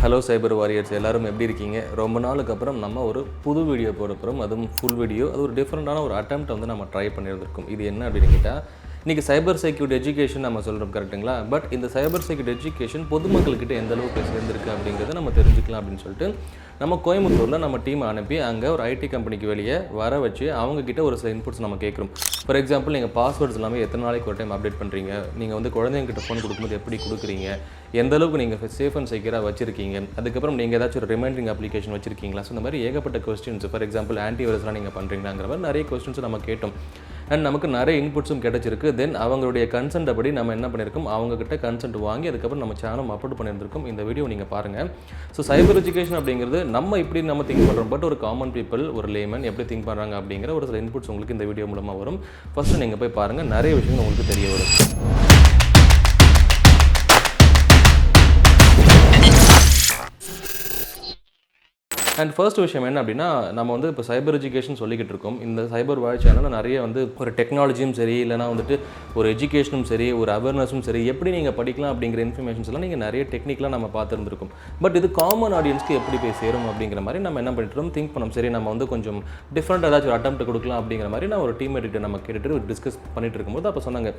Hello சைபர் warriors எல்லாரும் எப்படி இருக்கீங்க? ரொம்ப நாளுக்கு அப்புறம் நம்ம ஒரு புது வீடியோ போட போகிறோம். அதுவும் ஃபுல் வீடியோ. அது ஒரு டிஃப்ரெண்ட்டான ஒரு அட்டெம்ப்ட் வந்து நம்ம ட்ரை பண்ணியிருந்திருக்கோம். இது என்ன அப்படின்னு கேட்டால், இன்றைக்கி சைபர் செக்யூரிட்டி எஜுகேஷன் நம்ம சொல்கிறோம், கரெக்டுங்களா? பட் இந்த சைபர் செக்யூரிட்டி எஜுகேஷன் பொதுமக்கள்கிட்ட எந்த அளவுக்கு சேர்ந்துருக்கு அப்படிங்கிறத நம்ம தெரிஞ்சுக்கலாம் அப்படின்னு சொல்லிட்டு நம்ம கோயம்புத்தூரில் நம்ம டீமை அனுப்பி அங்கே ஒரு ஐடி கம்பெனிக்கு வெளியே வர வச்சு அவங்கக்கிட்ட ஒரு சில இன்புட்ஸ் நம்ம கேட்குறோம். ஃபார் எக்ஸாம்பிள், நீங்கள் பாஸ்வேர்ட்ஸ் எல்லாமே எத்தனை நாளைக்கு ஒரு டைம் அப்டேட் பண்ணுறீங்க, நீங்கள் வந்து குழந்தைங்கிட்ட ஃபோன் கொடுக்கும்போது எப்படி கொடுக்குறீங்க, எந்த அளவுக்கு நீங்கள் சேஃப் அண்ட் செக்யூராக வச்சுருக்கீங்க, அதுக்கப்புறம் நீங்கள் ஏதாச்சும் ஒரு ரிமைண்டிங் அப்ளிகேஷன் வச்சிருக்கீங்களா? ஸோ இந்த மாதிரி ஏகப்பட்ட கொஸ்டின்ஸ். ஃபார் எக்ஸாம்பிள், ஆன்டிவைரஸ்லாம் நீங்கள் பண்ணுறீங்களாங்கிற மாதிரி நிறைய கொஸ்டின்ஸ் நம்ம கேட்டோம். அண்ட் நமக்கு நிறைய இன்புட்ஸும் கிடச்சிருக்கு. தென் அவங்களுடைய கன்சென்ட் அப்படி நம்ம என்ன பண்ணியிருக்கோம், அவங்ககிட்ட கன்சென்ட் வாங்கி அதுக்கப்புறம் நம்ம சேனல் அப்லோட் பண்ணியிருந்திருக்கோம். இந்த வீடியோ நீங்கள் பாருங்கள். ஸோ சைபர் எஜுகேஷன் அப்படிங்கிறது நம்ம இப்படி நம்ம திங்க் பண்ணுறோம், பட் ஒரு காமன் பீப்புள், ஒரு லேமன் எப்படி திங்க் பண்ணுறாங்க அப்படிங்கிற ஒரு சில இன்புட்ஸ் உங்களுக்கு இந்த வீடியோ மூலமாக வரும். ஃபஸ்ட்டு நீங்கள் போய் பாருங்கள், நிறைய விஷயங்கள் உங்களுக்கு தெரிய வரும். அண்ட் ஃபர்ஸ்ட் விஷயம் என்ன அப்படின்னா, நம்ம வந்து இப்போ சைபர் எஜுகேஷன் சொல்லிக்கிட்டு இருக்கோம். இந்த சைபர் வாய்ஸ் சேனலில் நிறைய வந்து ஒரு டெக்னாலஜியும் சரி, இல்லைனா வந்துட்டு ஒரு எஜுகேஷனும் சரி, ஒரு அவேர்னஸும் சரி, எப்படி நீங்கள் படிக்கலாம் அப்படிங்கிற இன்ஃபர்மேஷன்ஸ் எல்லாம் நீங்கள் நிறைய டெக்னிக்கலாக நம்ம பார்த்துருந்துருக்கோம். பட் இது காமன் ஆடியன்ஸ்க்கு எப்படி போய் சேரும் அப்படிங்கிற மாதிரி நம்ம என்ன பண்ணிட்டு திங்க் பண்ணோம். சரி, நம்ம வந்து கொஞ்சம் டிஃப்ரெண்ட் ஏதாச்சும் ஒரு அட்டெம்ப்ட் கொடுக்கலாம் அப்படிங்கிற மாதிரி நான் ஒரு டீம்மேட் நம்ம கேட்டுட்டு டிஸ்கஸ் பண்ணிட்டு இருக்கும்போது அப்போ சொன்னாங்க,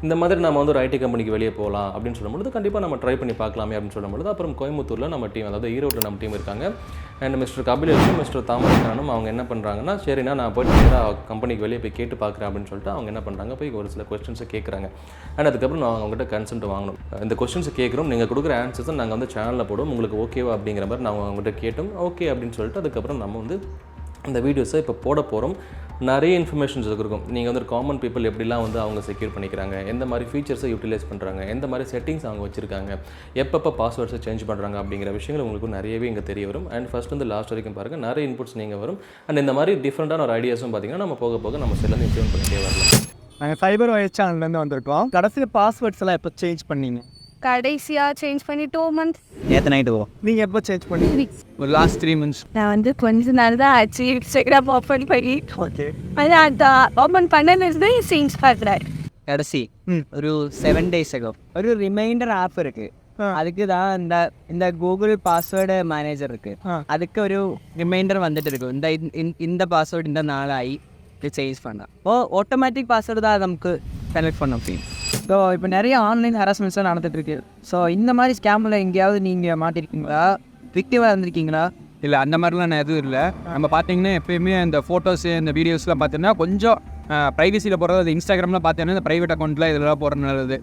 இந்த மாதிரி நம்ம வந்து ஒரு ஐடி கம்பெனிக்கு வெளியே போகலாம் அப்படின்னு சொல்லும்போது கண்டிப்பாக நம்ம ட்ரை பண்ணி பார்க்கலாமே அப்படின்னு சொல்லும்போது அப்புறம் கோயம்புத்தூரில் நம்ம டீம், அதாவது ஈரோட்டில் நம்ம டீம் இருக்காங்க. அண்ட் மிஸ்டர் கபிலேஷும் மிஸ்டர் தாமரக்கானும் அவங்க என்ன பண்ணுறாங்கன்னா, சரிண்ணா நான் போய்ட்டு நேராக கம்பெனிக்கு வெளியே போய் கேட்டு பார்க்குறேன் அப்படின்னு சொல்லிட்டு அவங்க என்ன பண்ணுறாங்க, போய் ஒரு சில கொஸ்டின்ஸை கேட்குறாங்க. அண்ட் அதுக்கப்புறம் நான் அவங்ககிட்ட கன்சென்ட் வாங்கணும். இந்த கொஸ்டின்ஸை கேட்குறோம், நீங்கள் கொடுக்குற ஆன்சர்ஸை நாங்கள் வந்து சேனலில் போடுவோம், உங்களுக்கு ஓகேவா அப்படிங்கிற மாதிரி நாங்கள் அவங்ககிட்ட கேட்டோம். ஓகே அப்படின்னு சொல்லிட்டு அதுக்கப்புறம் நம்ம வந்து இந்த வீடியோஸை இப்போ போட போகிறோம். நிறைய இன்ஃபர்மேஷன்ஸ் இருக்கும். நீங்கள் வந்து காமன் பீப்புள் எப்படிலாம் வந்து அவங்க செக்யூர் பண்ணிக்கிறாங்க, எந்த மாதிரி ஃபீச்சர்ஸை யூட்டிலைஸ் பண்ணுறாங்க, எந்த மாதிரி செட்டிங்ஸ் அவங்க வச்சுருக்காங்க, எப்பப்போ பாஸ்வேர்ட்ஸை சேஞ்ச் பண்ணுறாங்க அப்படிங்கிற விஷயங்கள் உங்களுக்கு நிறையவே இங்கே தெரிய வரும். அண்ட் ஃபஸ்ட் வந்து லாஸ்ட் வரைக்கும் பாருங்கள், நிறைய இன்புட்ஸ் நீங்கள் வரும். அண்ட் இந்த மாதிரி டிஃப்ரெண்ட்டான ஒரு ஐடியாஸும் பார்த்தீங்கன்னா நம்ம போக போக நம்ம செல்லேருந்து இம்ப்ளிமெண்ட் பண்ணிட்டே வரலாம். நாங்கள் சைபர் வாய்ஸ் சேனல்லேருந்து வந்திருக்கோம். கடைசியில் பாஸ்வேர்ட்ஸ் எல்லாம் எப்போ சேஞ்ச் பண்ணீங்க? கடைசியாக சேஞ்ச் பண்ணி 2 months. நேற்று நைட்டு நீங்கள் எப்போ சேஞ்ச் பண்ணீங்க? ஒரு லாஸ்ட் 3 months. நான் வந்து கொஞ்ச நாள் தான் ஆச்சு இன்ஸ்டாகிராம் ஓப்பன் பண்ணி. ஓகே. அது ஓப்பன் பண்ணலேருந்து சேஞ்ச் பண்ணுறேன். கடைசி ஒரு 7 days ago ஒரு ரிமைண்டர் ஆப் இருக்குது. அதுக்கு தான் இந்த கூகுள் பாஸ்வேர்டு மேனேஜர் இருக்குது. அதுக்கு ஒரு ரிமைண்டர் வந்துட்டு இருக்கு, இந்த பாஸ்வேர்டு இந்த நாளாகி சேஞ்ச் பண்ணலாம். ஆட்டோமேட்டிக் பாஸ்வேர்டு தான் நமக்கு கனெக்ட் பண்ண முடியும். ஸோ இப்போ நிறைய ஆன்லைன் ஹராஸ்மெண்ட்ஸாக நடந்துகிட்ருக்கு. ஸோ இந்த மாதிரி ஸ்கேமில் எங்கேயாவது நீங்கள் மாட்டிருக்கீங்களா, விக்டிமாக இருந்திருக்கீங்களா? இல்லை, அந்த மாதிரிலாம் நான் எதுவும் இல்லை. நம்ம பார்த்தீங்கன்னா எப்போயுமே இந்த ஃபோட்டோஸு இந்த வீடியோஸ்லாம் பார்த்தீங்கன்னா கொஞ்சம் ப்ரைவசியில் போகிறது. அது இன்ஸ்டாகிராமில் பார்த்தீங்கன்னா இந்த ப்ரைவேட் அக்கௌண்ட்டில் இதெல்லாம் போகிறது நல்லது.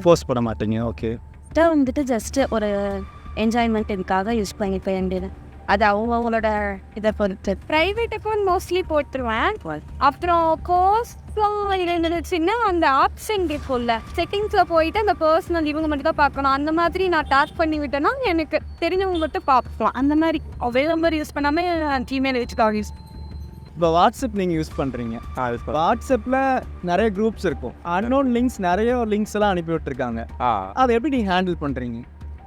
போஸ்ட் பண்ண மாட்டீங்க. ஓகே. வந்துட்டு ஜஸ்ட்டு ஒரு என்ஜாய்மெண்ட் இதுக்காக யூஸ் பண்ணிக்க வேண்டியது. அது அவங்களோட இதை பொறுத்து. ப்ரைவேட் அக்கௌண்ட் மோஸ்ட்லி போட்டுருவேன். அப்புறம் இருந்துச்சுன்னா அந்த ஆப்ஷன் இருக்கும்ல, செட்டிங்ஸில் போயிட்டு அந்த பர்சனல் இவங்க மட்டும் தான் பார்க்கணும். அந்த மாதிரி நான் டேப் பண்ணி விட்டேன்னா எனக்கு தெரிஞ்சவங்க மட்டும் பார்க்கலாம். அந்த மாதிரி அவைல் நம்பர் யூஸ் பண்ணாமல் ஜிமெயில் வச்சுக்காக யூஸ். இப்போ வாட்ஸ்அப் நீங்கள் யூஸ் பண்ணுறீங்க. வாட்ஸ்அப்பில் நிறைய குரூப்ஸ் இருக்கும், அன்னோன் லிங்க்ஸ், நிறைய லிங்க்ஸ் எல்லாம் அனுப்பி விட்டுருக்காங்க. அதை எப்படி நீங்கள் ஹேண்டில் பண்ணுறீங்க?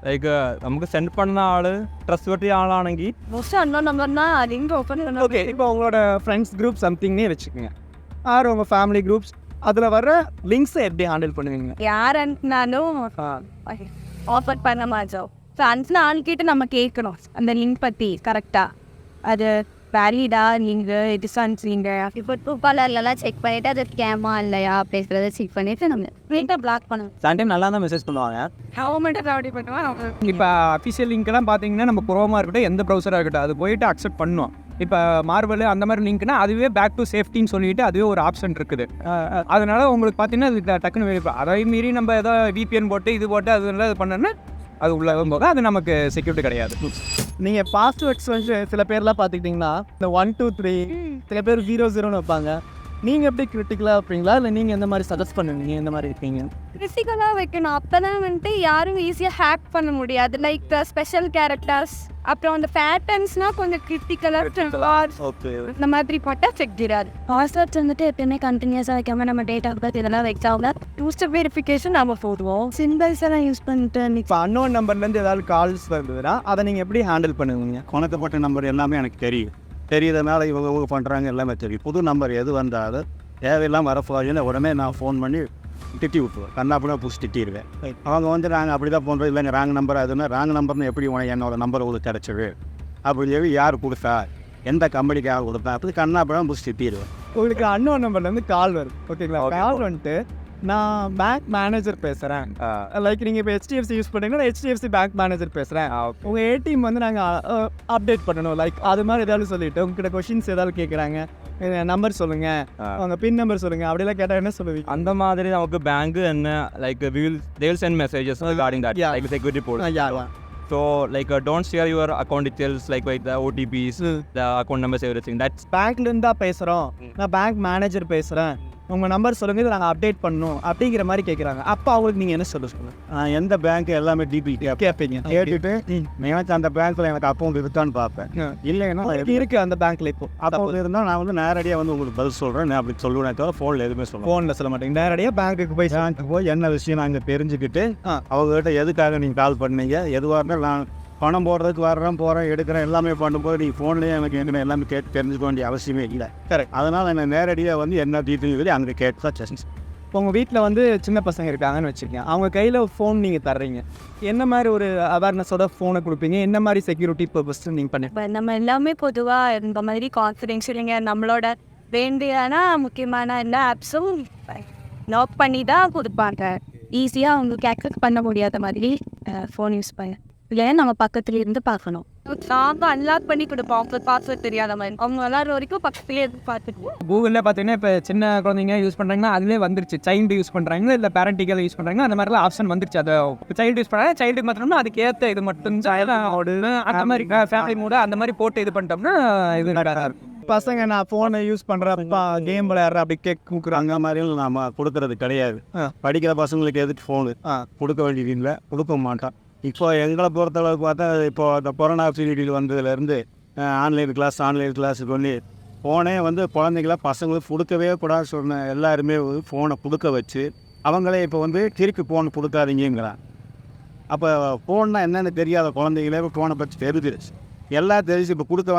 லைக் നമുക്ക് സെൻഡ് பண்ண ആൾ ട്രസ്റ്റ് പറ്റിയ ആളാണെങ്കിൽ மோஸ்ட்டாக அன்னோன் நம்பர்னா லிங்க் ஓப்பன் பண்ண. ஓகே. இப்போ உங்களோட ஃப்ரெண்ட்ஸ் குரூப் சம்திங்னே வச்சுக்கோங்க, ஆர் உங்கள் ஃபேமிலி குரூப்ஸ், அதில் வர லிங்க்ஸை எப்படி ஹேண்டில் பண்ணுவீங்க? யார் அனுப்பினாலும் ஆஃபர் பண்ண மாட்டோம். ஸோ அனுப்பின ஆள்கிட்ட நம்ம கேட்கணும் அந்த லிங்க் பற்றி கரெக்டாக, அது வேலிடா, நீங்கள் இது சான்ஸிங்க இப்போ ட்ரூகாலர்லாம் செக் பண்ணிவிட்டு அது ஸ்கேமா இல்லையா அப்படிங்கிறத செக் பண்ணிவிட்டு நம்ம வீட்டை பிளாக் பண்ணணும். சம்டைம் நல்லா தான் மெசேஜ் பண்ணுவாங்க. கவர்மெண்ட்டை அப்படி பண்ணுவாங்க. இப்போ அஃபிஷியல் லிங்க்லாம் பார்த்தீங்கன்னா நம்ம குரோமாக இருக்கட்டும், எந்த ப்ரௌசராக இருக்கட்டும், அது போயிட்டு அக்செப்ட் பண்ணுவோம். இப்போ மார்வல் அந்த மாதிரி லிங்க்னா அதுவே பேக் டு சேஃப்டின்னு சொல்லிட்டு அதுவே ஒரு ஆப்ஷன் இருக்குது. அதனால உங்களுக்கு பார்த்தீங்கன்னா அது டக்குன்னு வெளியே அதை மீறி நம்ம ஏதோ VPN போட்டு இது போட்டு அது பண்ணோன்னா அது உள்ள போக அது நமக்கு செக்யூரிட்டி கிடையாது. நீங்கள் பாஸ்வேர்ட்ஸ் வந்து சில பேர்லாம் பார்த்துக்கிட்டிங்கன்னா இந்த 1 2 3 சில பேர் 0 0ன்னு வைப்பாங்க. நீங்கள் எப்படி கிரிட்டிக்கலாக வைப்பீங்களா, இல்லை நீங்கள் எந்த மாதிரி சஜஸ்ட் பண்ணுவீங்க, எந்த மாதிரி இருக்கீங்க? கிரிட்டிக்கலாக வைக்கணும், அப்போ தான் வந்துட்டு யாரும் ஈஸியாக ஹேக் பண்ண முடியாது. லைக் ஸ்பெஷல் கேரக்டர்ஸ், அப்புறம் அந்த பேட்டர்ன்ஸ்னால் கொஞ்சம் கிரிட்டிக்கலாக ஓகே இந்த மாதிரி போட்டால் செக்டிராது. பாஸ்வேர்ட்ஸ் வந்துட்டு எப்பயுமே கண்டினியூஸாக வைக்காமல் நம்ம டேட் ஆஃப் பர்த் இதெல்லாம் வச்சாங்க டூஸ்டர் வெரிஃபிகேஷன் நம்ம போடுவோம். சிம்பிள்ஸ் எல்லாம் யூஸ் பண்ணிட்டு இப்போ அன்னோன் நம்பர்லேருந்து ஏதாவது கால்ஸ் வருதுன்னா அதை நீங்கள் எப்படி ஹேண்டில் பண்ணுவீங்க? கொணக்கப்பட்ட நம்பர் எல்லாமே எனக்கு தெரியுறதுனால இவங்க பண்ணுறாங்க எல்லாமே தெரியும். புது நம்பர் எது வந்தாலும் தேவையில்லாமல் வரப்போகுதுன்னு உடனே நான் ஃபோன் பண்ணி திட்டி விட்டுருவேன், கண்ணாப்புனா புடிச்சு திட்டிடுவேன். அவங்க வந்து நாங்கள் அப்படி தான் பண்ணுறோம், இல்லைங்க ராங் நம்பர். அதுன்னா ராங் நம்பர்னு எப்படி உனக்கு என்னோடய நம்பர் உங்களுக்கு கிடச்சிது, அப்படி சொல்லி யார் கொடுத்தா, எந்த கம்பெனிக்காக கொடுத்தா, அப்படி கண்ணாப்புனா புடிச்சு திட்டிடுவேன். உங்களுக்கு அன்னோன் நம்பர்லேருந்து கால் வரும், ஓகேங்களா? கால் வந்துட்டு நான் பேங்க் மேனேஜர் பேசுகிறேன், லைக் நீங்கள் இப்போ HDFC யூஸ் பண்ணுறீங்கன்னா HDFC பேங்க் மேனேஜர் பேசுகிறேன், உங்கள் ஏடிஎம் வந்து நாங்கள் அப்டேட் பண்ணணும், லைக் அது மாதிரி ஏதாவது சொல்லிவிட்டு உங்ககிட்ட கொஷின்ஸ் ஏதாவது கேட்குறாங்க, நம்பர் சொல்லுங்கள், அவங்க பின் நம்பர் சொல்லுங்கள், அப்படிலாம் கேட்டால் என்ன சொல்லுவீங்க? அந்த மாதிரி நமக்கு பேங்க் என்ன like they will send messages regarding that, like security report. So like don't share your account details like the OTPs, the account numbers, everything. That's பேங்க்லேருந்து தான் பேசுகிறோம், நான் பேங்க் மேனேஜர் பேசுகிறேன், உங்கள் நம்பர் சொல்லுங்கள், இதை நாங்கள் அப்டேட் பண்ணணும் அப்படிங்கிற மாதிரி கேட்குறாங்க. அப்போ அவங்களுக்கு நீங்கள் என்ன சொல்லுங்கள்? எந்த பேங்க் எல்லாமே டிபி கேட்பீங்க, கேட்டுட்டு எனக்கு அந்த பேங்க்கில் எனக்கு அக்கௌண்ட் இருக்கான்னு பார்ப்பேன். இல்லைன்னா இருக்குது அந்த பேங்க்கில் இப்போ அக்கௌண்ட் இருந்தால் நான் வந்து நேரடியாக வந்து உங்களுக்கு பதில் சொல்கிறேன். நான் அப்படி சொல்லுவேன் தவிர ஃபோனில் எதுவுமே சொல்லுவேன். ஃபோனில் சொல்ல மாட்டேங்க, நேரடியாக பேங்க்குக்கு போய் என்ன விஷயம் நாங்கள் தெரிஞ்சுக்கிட்டு அவங்ககிட்ட எதுக்காக நீங்கள் கால் பண்ணீங்க, எதுவாக இருந்தாலும் நான் பணம் போடுறதுக்கு வர்றேன், போகிறேன், எடுக்கிறேன், எல்லாமே பண்ணும்போது நீங்கள் ஃபோன்லேயே எனக்கு என்ன எல்லாமே கேட்டு தெரிஞ்சுக்க வேண்டிய அவசியமே இல்லை. கரெக்ட். அதனால் நான் நேரடியாக வந்து என்ன டீட்டெயில் அங்கே கேட்டு தான் செஞ்சு. இப்போ உங்கள் வீட்டில் வந்து சின்ன பசங்க இருக்காங்கன்னு வச்சுக்கோங்க, அவங்க கையில் ஃபோன் நீங்கள் தர்றீங்க, என்ன மாதிரி ஒரு அவேர்னஸோட ஃபோனை கொடுப்பீங்க, என்ன மாதிரி செக்யூரிட்டி பர்பஸ் நீங்கள் பண்ணி? இப்போ நம்ம எல்லாமே பொதுவாக இந்த மாதிரி கான்ஃபிடென்ஷியலுங்க நம்மளோட வேண்டியான முக்கியமான எல்லா ஆப்ஸும் லாக் பண்ணி தான் கொடுப்பாங்க. ஈஸியாக அவங்களுக்கு ஆக்சஸ் பண்ண முடியாத மாதிரி ஃபோன் யூஸ் பண்ண இல்லையா நம்ம பக்கத்துல இருந்து பார்க்கணும். நாங்கள் அன்லாக் பண்ணி கொடுப்போம், அவங்க பாஸ்வேர்ட் தெரியாத மாதிரி, அவங்க விளாட்ற வரைக்கும் பக்கத்துலேயே இருந்து பார்த்துக்குவோம். கூகுளில் பார்த்தீங்கன்னா இப்போ சின்ன குழந்தைங்க யூஸ் பண்ணுறாங்கன்னா அதுலேயே வந்துருச்சு, சைல்டு யூஸ் பண்ணுறாங்க இல்லை பேரண்டிக்கல் யூஸ் பண்ணுறாங்க, அந்த மாதிரிலாம் ஆப்ஷன் வந்துருச்சு. அதை சைல்டு யூஸ் பண்ணால் சைல்டுக்கு மாத்திரம்னா அதுக்கு ஏற்ற இது மட்டும் அந்த மாதிரி ஃபேமிலி மூட அந்த மாதிரி போட்டு இது பண்ணிட்டோம்னா இது இருக்கும். பசங்க நான் ஃபோனை யூஸ் பண்ணுறப்பா கேம் விளையாடுற அப்படி கொடுக்குறாங்க, அந்த மாதிரியும் நாம் கொடுக்கறது கிடையாது. படிக்கிற பசங்களுக்கு எதுக்கு ஃபோனு கொடுக்க வேண்டியது இல்லை, கொடுக்க மாட்டோம். இப்போ எங்களை பொறுத்தளவுக்கு பார்த்தா இப்போ அந்த கொரோனா பீரியடில் வந்ததுலேருந்து ஆன்லைன் கிளாஸ் பண்ணி ஃபோனே வந்து குழந்தைங்கள பசங்களுக்கு கொடுக்கவே கூடாது சொன்ன எல்லாருமே ஃபோனை கொடுக்க வச்சு அவங்களே இப்போ வந்து திருப்பி ஃபோன் கொடுக்காதீங்கிறான். அப்போ ஃபோன்னா என்னென்னு தெரியாத குழந்தைங்களே ஃபோனை பற்றி தெரிஞ்சிருச்சு, எல்லாம் தெரிஞ்சு இப்போ கொடுக்க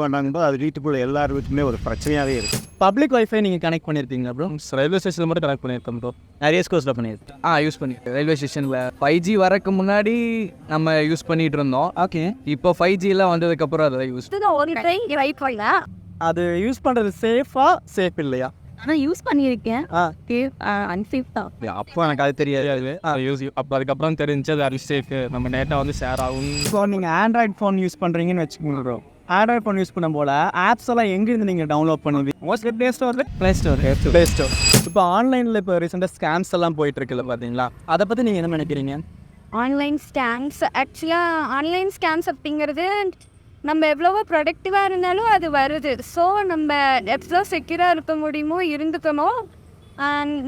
வேண்டாங்கும்போது அது வீட்டுக்குள்ளே எல்லார் வீட்டுமே ஒரு பிரச்சனையாகவே இருக்குது. பப்ளிக் வைஃபை நீங்கள் கனெக்ட் பண்ணியிருக்கீங்களா ப்ரோ? ரயில்வே ஸ்டேஷனில் மட்டும் கனெக்ட் பண்ணியிருக்கோம் ப்ரோ. நிறைய ஸ்கோர்ஸில் பண்ணியிருக்கேன். யூஸ் பண்ணியிருக்கேன். ரயில்வே ஸ்டேஷனில் 5G வரக்கு முன்னாடி நம்ம யூஸ் பண்ணிகிட்டு இருந்தோம். ஓகே. இப்போ 5Gலாம் வந்ததுக்கப்புறம் அதை யூஸ் ஒரு ட்ரை வைஃபைல அது யூஸ் பண்ணுறது சேஃப் இல்லையா? ஆனால் யூஸ் பண்ணியிருக்கேன், அன்சேஃப் தான். அப்போ எனக்கு அது தெரியாது, அப்போ அதுக்கப்புறம் தெரிஞ்சு அது அன்சேஃப், நம்ம டேட்டா வந்து ஷேர் ஆகும். ஸோ நீங்கள் ஆண்ட்ராய்ட் ஃபோன் யூஸ் பண்ணுறீங்கன்னு வச்சுக்கோங்க ப்ரோ, ஆண்ட்ராய்ட் ஃபோன் யூஸ் பண்ணும் போல் ஆப்ஸ் எல்லாம் எங்கேருந்து நீங்கள் டவுன்லோட் பண்ணுவீங்க? Mostly play store. இப்போ ஆன்லைனில் இப்போ ரீசெண்டாக ஸ்கேம்ஸ் எல்லாம் போயிட்டு இருக்குல்ல பார்த்தீங்களா, அதை பற்றி நீங்கள் என்ன நினைக்கிறீங்க? ஆன்லைன் ஸ்கேம்ஸ் அப்படிங்கிறது நம்ம எவ்வளவோ ப்ரொடக்டிவாக இருந்தாலும் அது வருது. ஸோ நம்ம எவ்வளோ செக்யூராக இருக்க முடியுமோ இருந்துக்கணும்.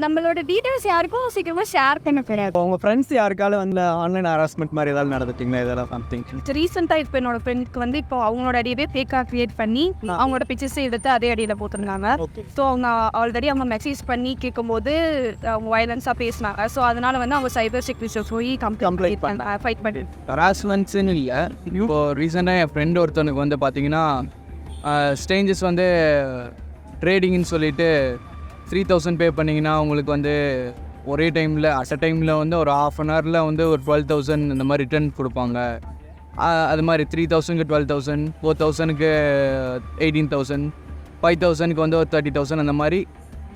நம்மளோட டீட்டெயில்ஸ் யாருக்கும் சீக்கிரமாக ஷேர் பண்ண கிடையாது. உங்கள் ஃப்ரெண்ட்ஸ் யாருக்காலும் வந்து ஆன்லைன் ஹராஸ்மெண்ட் மாதிரி ஏதாவது நடந்துட்டிங்களா? இதெல்லாம் சம்திங் ரீசெண்டாக இப்போ என்னோட ஃப்ரெண்டுக்கு வந்து இப்போ அவங்களோட அடியவே ஃபேக்காக க்ரியேட் பண்ணி அவங்களோட பிக்சர்ஸை எடுத்து அதே அடியில் போட்டிருந்தாங்க. ஸோ அவங்க ஆல்ரெடி அவங்க மெசேஜ் பண்ணி கேட்கும்போது அவங்க வயலன்ஸாக பேசினாங்க. ஸோ அதனால் வந்து அவங்க சைபர் செக்யூரிட்டி போய் கம்ப்ளைண்ட் ஃபைட் பண்ணி ஹராஸ்மெண்ட்ஸ்ன்னு இல்லை. இப்போ ரீசெண்டாக என் ஃப்ரெண்டு ஒருத்தனுக்கு வந்து பார்த்தீங்கன்னா ஸ்ட்ரேஞ்சர்ஸ் வந்து ட்ரேடிங்னு சொல்லிட்டு 3000 பே பண்ணிங்கன்னா உங்களுக்கு வந்து ஒரே டைமில் டைமில் வந்து ஒரு ½ an hourல வந்து ஒரு 12,000 இந்த மாதிரி ரிட்டர்ன் கொடுப்பாங்க. அது மாதிரி 3,000க்கு 12,000, 4,000க்கு 18,000, 5,000க்கு வந்து ஒரு 30,000 அந்த மாதிரி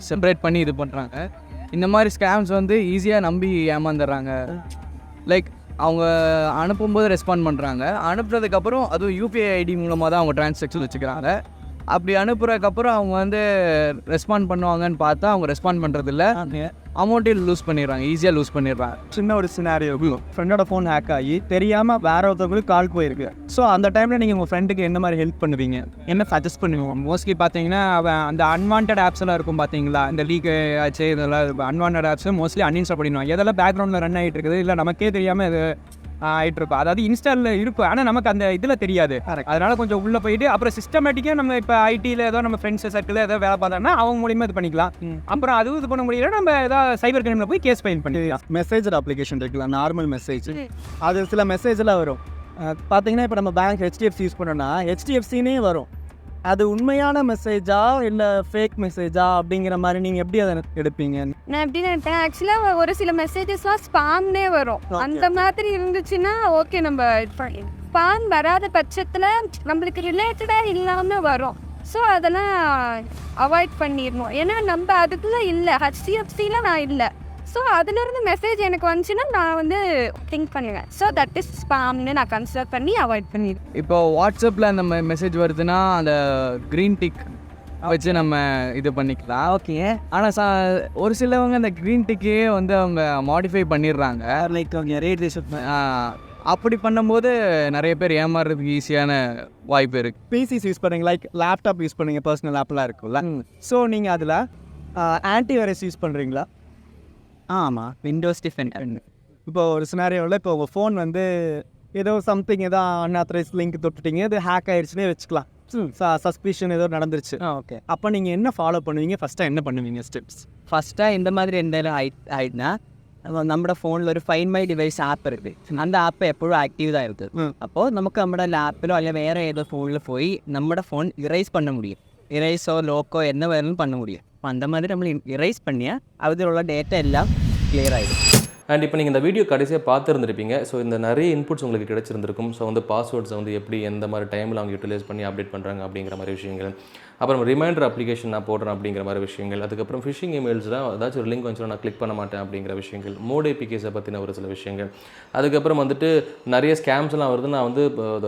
செப்பரேட் பண்ணி இது பண்ணுறாங்க. இந்த மாதிரி ஸ்கேம்ஸ் வந்து ஈஸியாக நம்பி ஏமாந்துடுறாங்க. லைக் அவங்க அனுப்பும்போது ரெஸ்பாண்ட் பண்ணுறாங்க, அனுப்புறதுக்கப்புறம் அதுவும் யூபிஐ ஐடி மூலமாக தான் அவங்க ட்ரான்சாக்ஷன் வச்சுக்கிறாங்க. அப்படி அனுப்புறதுக்கப்புறம் அவங்க வந்து ரெஸ்பாண்ட் பண்ணுவாங்கன்னு பார்த்தா அவங்க ரெஸ்பாண்ட் பண்ணுறதில்ல, அமௌண்ட்டையும் ஈஸியாக லூஸ் பண்ணிடுறாங்க. சின்ன ஒரு சினாரியோ, ஃப்ரெண்டோட ஃபோன் ஹேக் ஆகி தெரியாமல் வேற ஒருத்தவங்களுக்கு கால் போயிருக்கு. ஸோ அந்த டைமில் நீங்கள் உங்கள் ஃப்ரெண்டுக்கு என்ன மாதிரி ஹெல்ப் பண்ணுவீங்க, என்ன சஜஸ்ட் பண்ணுவீங்க? மோஸ்ட்லி பார்த்தீங்கன்னா அவன் அந்த அன்வான்ட் ஆப்ஸ் எல்லாம் இருக்கும் பார்த்தீங்களா, இந்த லீக் ஆச்சு இதெல்லாம் அன்வான்ட் ஆப்ஸ் மோஸ்ட்லி அன்இன்ஸ்டால் பண்ணிடுவாங்க. எதெல்லாம் பேக்ரவுண்டில் ரன் ஆகிட்டு இருக்குது இல்லை நமக்கே தெரியாமல் இது ஆகிட்டு இருக்கும். அதாவது இன்ஸ்டாலில் இருக்கும், ஆனால் நமக்கு அந்த இதில் தெரியாது. அதனால் கொஞ்சம் உள்ளே போயிட்டு அப்புறம் சிஸ்டமேட்டிக்காக நம்ம இப்போ ஐடியில் ஏதோ நம்ம ஃப்ரெண்ட்ஸ் சர்க்கிளில் ஏதோ வேலை பார்த்தோம்னா அவங்க மூலியமாக இது பண்ணிக்கலாம். அப்புறம் அதுவும் இது பண்ண முடியல, நம்ம ஏதாவது சைபர் கிரைமில் போய் கேஸ் ஃபைல் பண்ணிக்கலாம். மெசேஜர் அப்ளிகேஷன் இருக்கலாம், நார்மல் மெசேஜ், அது சில மெசேஜெலாம் வரும். பார்த்தீங்கன்னா இப்போ நம்ம பேங்க் HDFC யூஸ் பண்ணோன்னா HDFCனே வரும், அது உண்மையான மெசேஜா இல்லை ஃபேக் மெசேஜா அப்படிங்கிற மாதிரி நீங்கள் எப்படி அதை எடுப்பீங்க? நான் எப்படி நினைப்பேன், ஆக்சுவலாக ஒரு சில மெசேஜஸ்லாம் ஸ்பாம்னே வரும். அந்த மாதிரி இருந்துச்சுன்னா ஓகே, நம்ம ஸ்பாம் வராத பட்சத்தில் நம்மளுக்கு ரிலேட்டடாக இல்லாமல் வரும். ஸோ அதெல்லாம் அவாய்ட் பண்ணிடணும். ஏன்னா நம்ம அதுக்குள்ளே இல்லை, HDFCயில் நான் இல்லை. ஸோ அதுலேருந்து மெசேஜ் எனக்கு வந்துச்சுன்னா நான் வந்து திங்க் பண்ணுவேன். ஸோ தட் இஸ் ஸ்பாம்னு நான் கன்சிடர் பண்ணி அவாய்ட் பண்ணிடுவேன். இப்போ வாட்ஸ்அப்பில் அந்த மெசேஜ் வருதுன்னா அந்த க்ரீன் டிக் வச்சு நம்ம இது பண்ணிக்கலாம், ஓகே. ஆனால் ஒரு சிலவங்க அந்த க்ரீன் டிக்கே வந்து அவங்க மாடிஃபை பண்ணிடுறாங்க. லைக் அவங்க ரேடியேஷன் அப்படி பண்ணும்போது நிறைய பேர் ஏமாறுறதுக்கு ஈஸியான வாய்ப்பு இருக்குது. பிசிஸ் யூஸ் பண்ணுறீங்க, லைக் லேப்டாப் யூஸ் பண்ணுறீங்க, பர்சனல் ஆப்லாம் இருக்கும்ல. ஸோ நீங்கள் அதில் ஆன்டிவைரஸ் யூஸ் பண்ணுறீங்களா? ஆமாம், விண்டோஸ் டிஃபெண்ட். இப்போ ஒரு சினாரியோவில் இப்போ உங்கள் ஃபோன் வந்து ஏதோ சம்திங் ஏதோ அன்ஆத்தரைஸ் லிங்க் தொட்டுட்டீங்க, இது ஹேக் ஆகிடுச்சுன்னே வச்சுக்கலாம். சஸ்பிஷன் ஏதோ நடந்துருச்சு. ஓகே. அப்போ நீங்கள் என்ன ஃபாலோ பண்ணுவீங்க? ஃபஸ்ட்டாக என்ன பண்ணுவீங்க ஸ்டெப்ஸ்? ஃபஸ்ட்டாக இந்த மாதிரி എന്തായാലും ஆயிடுனா നമ്മുടെ ഫോണിൽ ഒരു ഫൈൻഡ് മൈ ഡിവൈസ് ആപ്പ് இருக்குது. அந்த ആപ്പ് എപ്പോഴും ആക്റ്റീവ് தான் இருக்குது. അപ്പോൾ നമുക്ക് നമ്മുടെ ലാപ്പിലോ അല്ലെങ്കിൽ വേറെ ഏതോ ഫോണിൽ പോയി നമ്മുടെ ഫോൺ ഇറേസ് பண்ண முடியும். இரேஸோ லோக்கோ என்ன வேணாலும் பண்ண முடியும். இப்போ அந்த மாதிரி நம்ம இரேஸ் பண்ணியா அதில் உள்ள டேட்டா எல்லாம் கிளியர் ஆகிடும். அண்ட் இப்போ நீங்கள் இந்த வீடியோ கடைசியாக பார்த்துருந்துருப்பீங்க. ஸோ இந்த நிறைய இன்புட்ஸ் உங்களுக்கு கிடச்சிருந்திருக்கும். ஸோ வந்து பாஸ்வேர்ட்ஸை வந்து எப்படி எந்த மாதிரி டைமில் அவங்க யூட்டிலைஸ் பண்ணி அப்டேட் பண்ணுறாங்க அப்படிங்கிற மாதிரி விஷயங்கள், அப்புறம் ரிமைண்டர் அப்ளிகேஷன் நான் போடுறேன் அப்படிங்கிற மாதிரி விஷயங்கள், அதுக்கப்புறம் ஃபிஷிங் இமெயில்ஸ்லாம் ஏதாச்சும் ஒரு லிங்க் வந்துச்சுன்னா நான் கிளிக் பண்ண மாட்டேன் அப்படிங்கிற விஷயங்கள், மோட் ஏபிகேஸை பற்றின ஒரு சில விஷயங்கள், அதுக்கப்புறம் வந்துட்டு நிறைய ஸ்கேம்ஸ்லாம் வருது, நான் வந்து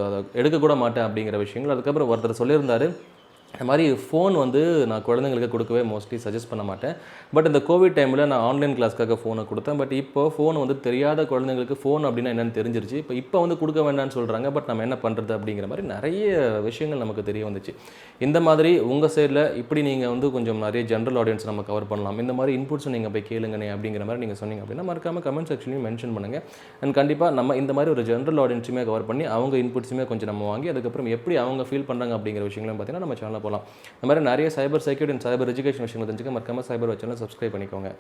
அதை எடுக்கக்கூட மாட்டேன் அப்படிங்கிற விஷயங்கள். அதுக்கப்புறம் ஒருத்தர் சொல்லியிருந்தார், இந்த மாதிரி ஃபோன் வந்து நான் குழந்தைங்களுக்கு கொடுக்கவே மோஸ்ட்லி சஜஸ்ட் பண்ண மாட்டேன். பட் இந்த கோவிட் டைமில் நான் ஆன்லைன் கிளாஸ்க்காக ஃபோனை கொடுத்தேன். பட் இப்போ ஃபோன் வந்து தெரியாத குழந்தைங்களுக்கு ஃபோன் அப்படின்னா என்னென்னு தெரிஞ்சிருச்சு. இப்போ வந்து கொடுக்க வேண்டாம்னு சொல்கிறாங்க. பட் நம்ம என்ன பண்ணுறது அப்படிங்கிற மாதிரி நிறைய விஷயங்கள் நமக்கு தெரிய வந்துச்சு. இந்த மாதிரி உங்கள் சைடில் இப்படி நீங்கள் வந்து கொஞ்சம் நிறைய ஜென்ரல் ஆடியன்ஸ் நம்ம கவர் பண்ணலாம், இந்த மாதிரி இன்புட்ஸும் நீங்கள் போய் கேளுங்கண்ணே அப்படிங்கிற மாதிரி நீங்கள் சொன்னீங்க அப்படின்னா மறக்காமல் கமெண்ட் செக்ஷன்லையும் மென்ஷன் பண்ணுங்கள். அண்ட் கண்டிப்பாக நம்ம இந்த மாதிரி ஒரு ஜென்ரல் ஆடியன்ஸுமே கவர் பண்ணி அவங்க இன்புட்ஸுமே கொஞ்சம் நம்ம வாங்கி அதுக்கப்புறம் எப்படி அவங்க ஃபீல் பண்ணுறாங்க அப்படிங்கிற விஷயங்களும் பார்த்தீங்கன்னா நம்ம சேனலில் போகலாம். இந்த மாதிரி நிறைய cyber security and cyber education விஷயங்கள் தெரிஞ்சுக்க மறக்காம சைபர் வாட்ச் சேனலை சப்ஸ்கிரைப் பண்ணிக்கோங்க.